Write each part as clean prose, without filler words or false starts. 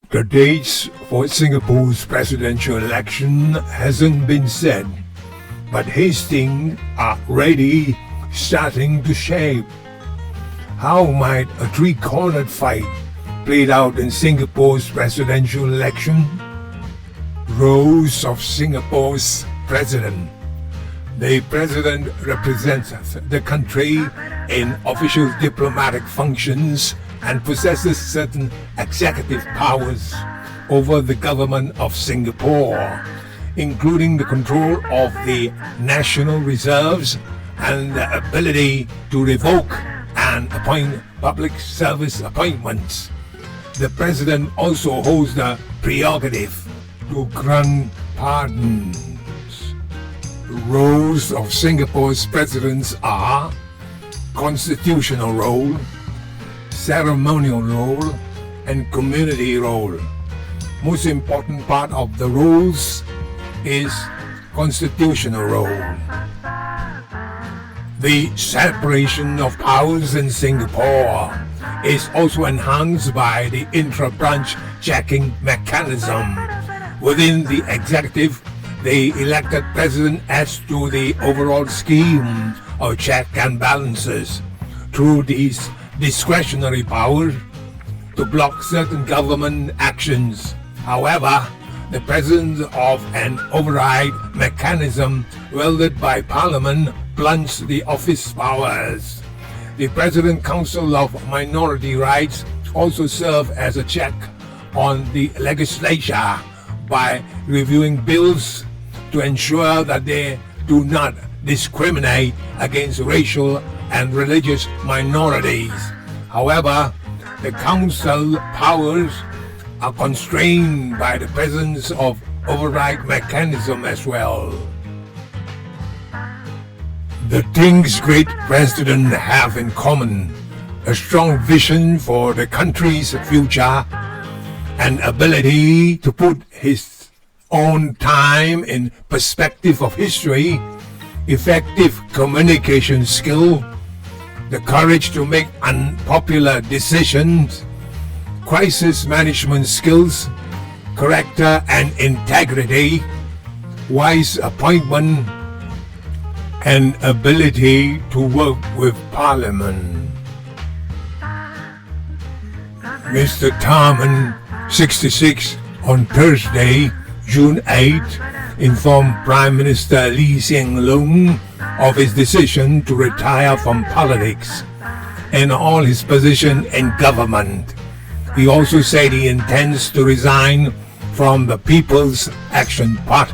The dates for Singapore's presidential election hasn't been set, but hastings are ready, starting to shape. How might a three-cornered fight played out in Singapore's presidential election? Roles of Singapore's president. The president represents the country in official diplomatic functions and possesses certain executive powers over the government of Singapore, including the control of the national reserves and the ability to revoke and appoint public service appointments. The president also holds the prerogative to grant pardons. The roles of Singapore's presidents are constitutional role, ceremonial role, and community role. Most important part of the roles is constitutional role. The separation of powers in Singapore is also enhanced by the intra-branch checking mechanism. Within the executive, the elected president adds to the overall scheme of check and balances through these discretionary powers to block certain government actions. However, the presence of an override mechanism wielded by Parliament blunts the office powers. The President Council of Minority Rights also serve as a check on the legislature by reviewing bills to ensure that they do not discriminate against racial and religious minorities. However, the council powers are constrained by the presence of override mechanism as well. The things great presidents have in common: a strong vision for the country's future, an ability to put his own time in perspective of history, effective communication skill, the courage to make unpopular decisions, crisis management skills, character and integrity, wise appointment, and ability to work with Parliament. Mr. Tharman, 66, on Thursday, June 8, informed Prime Minister Lee Hsien Loong of his decision to retire from politics and all his position in government. He also said he intends to resign from the People's Action Party.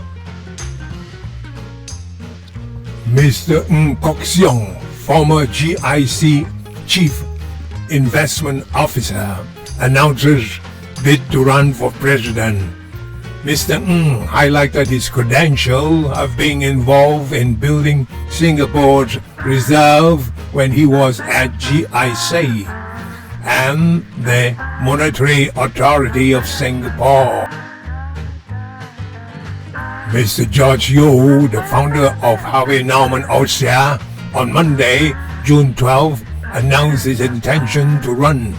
Mr. Ng Kok Song, former GIC Chief Investment Officer, announces bid to run for president. Mr. Ng highlighted his credential of being involved in building Singapore's reserve when he was at GIC and the Monetary Authority of Singapore. Mr. George Goh, the founder of Harvey Norman Austria, on Monday, June 12, announced his intention to run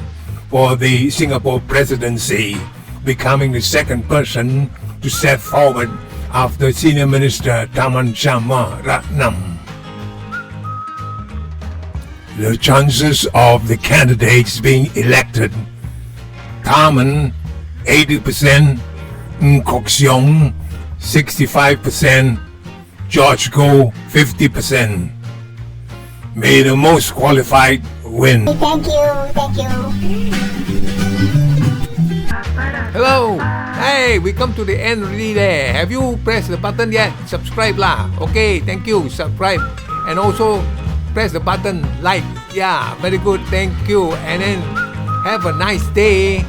for the Singapore presidency, becoming the second person to step forward after Senior Minister Tharman Shanmugaratnam. The chances of the candidates being elected: Tharman 80%, Ng Kok Song 65%, George Goh 50%. May the most qualified win. Thank you. Hello! Hey, we come to the end already there. Have you pressed the button yet? Subscribe lah. Okay, thank you. Subscribe. And also press the button like. Yeah, very good. Thank you. And then have a nice day.